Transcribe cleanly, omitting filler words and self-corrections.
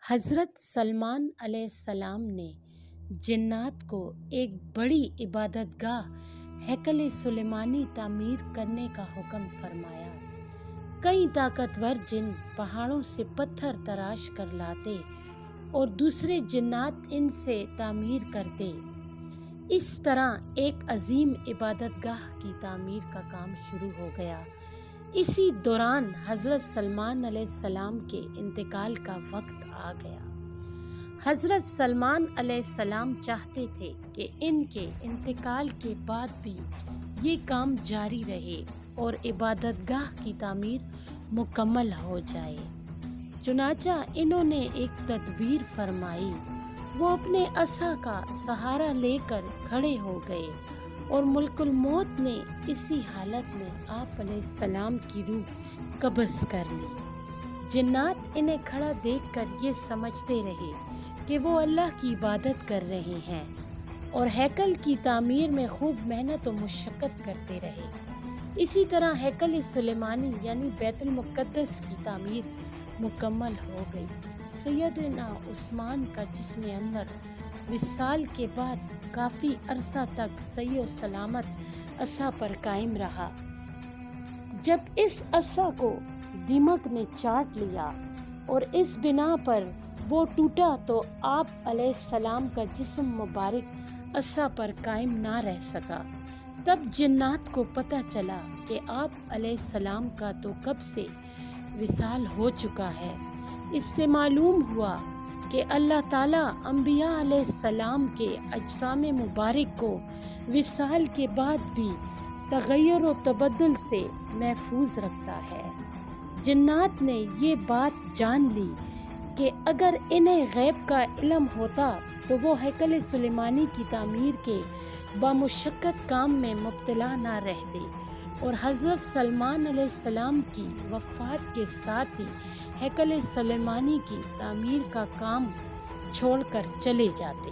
حضرت سلمان علیہ السلام نے جنات کو ایک بڑی عبادت گاہ ہیکل سلیمانی تعمیر کرنے کا حکم فرمایا۔ کئی طاقتور جن پہاڑوں سے پتھر تراش کر لاتے اور دوسرے جنات ان سے تعمیر کرتے۔ اس طرح ایک عظیم عبادت گاہ کی تعمیر کا کام شروع ہو گیا۔ اسی دوران حضرت سلمان علیہ السلام کے انتقال کا وقت آ گیا۔ حضرت سلمان علیہ السلام چاہتے تھے کہ ان کے انتقال کے بعد بھی یہ کام جاری رہے اور عبادت گاہ کی تعمیر مکمل ہو جائے۔ چنانچہ انہوں نے ایک تدبیر فرمائی۔ وہ اپنے عصا کا سہارا لے کر کھڑے ہو گئے اور ملک الموت نے اسی حالت میں آپ علیہ السلام کی روح قبض کر لی۔ جنات انہیں کھڑا دیکھ کر یہ سمجھتے رہے کہ وہ اللہ کی عبادت کر رہے ہیں اور ہیکل کی تعمیر میں خوب محنت و مشقت کرتے رہے۔ اسی طرح ہیکل سلیمانی یعنی بیت المقدس کی تعمیر مکمل ہو گئی۔ سیدنا عثمان کا جسم انور وصال کے بعد کافی عرصہ تک صحیح و سلامت عصا پر قائم رہا۔ جب اس عصا کو دیمک نے چاٹ لیا اور اس بنا پر وہ ٹوٹا تو آپ علیہ السلام کا جسم مبارک عصا پر قائم نہ رہ سکا۔ تب جنات کو پتہ چلا کہ آپ علیہ السلام کا تو کب سے وصال ہو چکا ہے۔ اس سے معلوم ہوا کہ اللہ تعالیٰ انبیاء علیہ السلام کے اجسام مبارک کو وصال کے بعد بھی تغیر و تبدل سے محفوظ رکھتا ہے۔ جنات نے یہ بات جان لی کہ اگر انہیں غیب کا علم ہوتا تو وہ ہیکل سلیمانی کی تعمیر کے بامشقت کام میں مبتلا نہ رہتے اور حضرت سلمان علیہ السلام کی وفات کے ساتھ ہی ہیکل سلیمانی کی تعمیر کا کام چھوڑ کر چلے جاتے۔